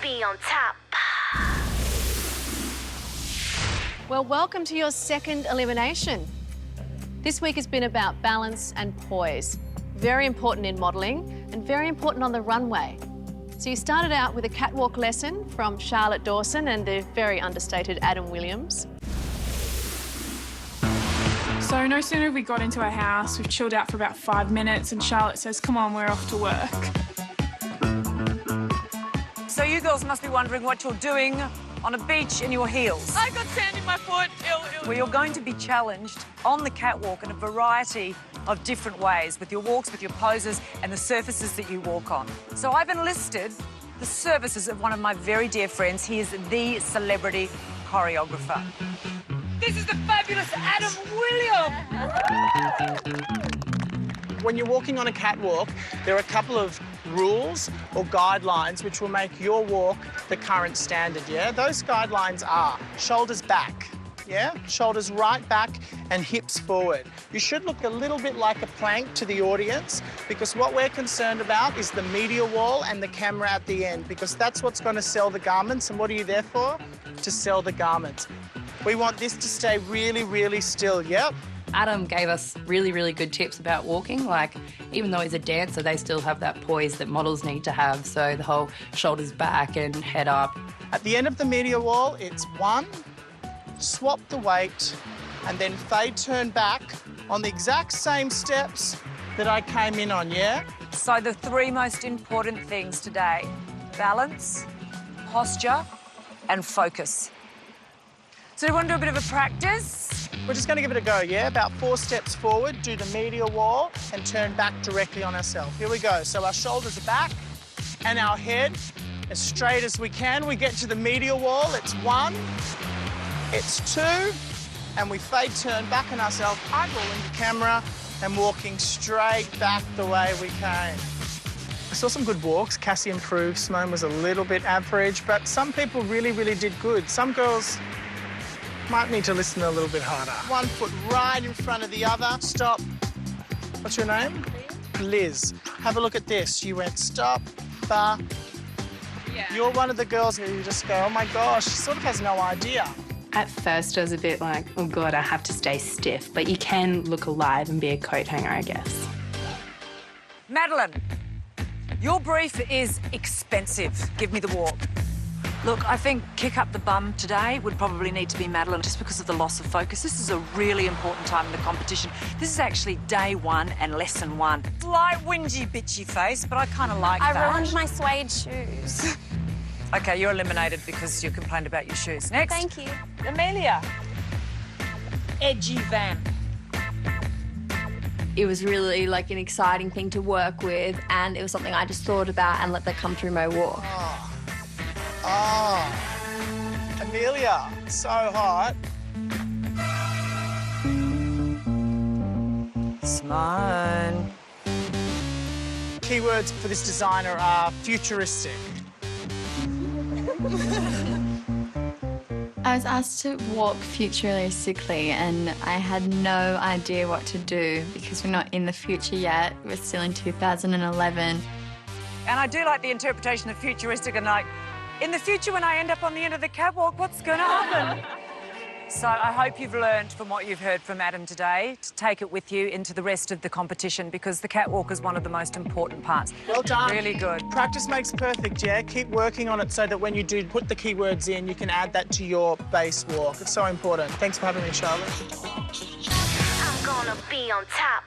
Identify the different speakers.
Speaker 1: be on top.
Speaker 2: Well, welcome to your second elimination. This week has been about balance and poise. Very important in modelling and very important on the runway. So you started out with a catwalk lesson from Charlotte Dawson and the very understated Adam Williams.
Speaker 3: So no sooner have we got into our house, we've chilled out for about 5 minutes and Charlotte says, come on, we're off to work.
Speaker 4: So you girls must be wondering what you're doing on a beach in your heels.
Speaker 3: I got sand in my foot.
Speaker 4: Well, you're going to be challenged on the catwalk in a variety of different ways, with your walks, with your poses, and the surfaces that you walk on. So I've enlisted the services of one of my very dear friends. He is the celebrity choreographer. This is the fabulous Adam Williams!
Speaker 5: When you're walking on a catwalk, there are a couple of rules or guidelines which will make your walk the current standard, yeah? Those guidelines are shoulders back, yeah? Shoulders right back and hips forward. You should look a little bit like a plank to the audience because what we're concerned about is the media wall and the camera at the end because that's what's going to sell the garments. And what are you there for? To sell the garments. We want this to stay really, really still, yep.
Speaker 6: Adam gave us really, really good tips about walking. Like, even though he's a dancer, they still have that poise that models need to have. So the whole shoulders back and head up.
Speaker 5: At the end of the media wall, it's 1, swap the weight, and then fade turn back on the exact same steps that I came in on, yeah?
Speaker 4: So the 3 most important things today: balance, posture, and focus. So do you want to do a bit of a practice?
Speaker 5: We're just going to give it a go, yeah? About 4 steps forward, do the media wall, and turn back directly on ourselves. Here we go. So our shoulders are back, and our head as straight as we can. We get to the media wall. It's 1, it's 2, and we fade turn back on ourselves, eyeballing the camera, and walking straight back the way we came. I saw some good walks. Cassie improved. Simone was a little bit average, but some people really, really did good. Some girls might need to listen a little bit harder. 1 foot right in front of the other. Stop. What's your name? Liz. Have a look at this. You went stop, bar.
Speaker 3: Yeah.
Speaker 5: You're one of the girls who you just go, oh my gosh, she sort of has no idea.
Speaker 7: At first, I was a bit like, oh God, I have to stay stiff. But you can look alive and be a coat hanger, I guess.
Speaker 4: Madeline, your brief is expensive. Give me the walk. Look, I think kick up the bum today would probably need to be Madeline just because of the loss of focus. This is a really important time in the competition. This is actually day 1 and lesson 1. Slight whingy, bitchy face, but I kind of like that.
Speaker 1: I ruined my suede shoes.
Speaker 4: OK, you're eliminated because you complained about your shoes. Next.
Speaker 1: Thank you.
Speaker 4: Amelia. Edgy vamp.
Speaker 8: It was really like an exciting thing to work with, and it was something I just thought about and let that come through my walk.
Speaker 5: Oh, Amelia, so hot.
Speaker 4: Simone.
Speaker 5: Keywords for this designer are futuristic.
Speaker 9: I was asked to walk futuristically and I had no idea what to do because we're not in the future yet. We're still in 2011.
Speaker 4: And I do like the interpretation of futuristic and like, in the future when I end up on the end of the catwalk, what's going to happen? So I hope you've learned from what you've heard from Adam today to take it with you into the rest of the competition because the catwalk is one of the most important parts.
Speaker 5: Well done.
Speaker 4: Really good.
Speaker 5: Practice makes perfect, yeah? Keep working on it so that when you do put the keywords in, you can add that to your base walk. It's so important. Thanks for having me, Charlotte.
Speaker 1: I'm gonna be on top.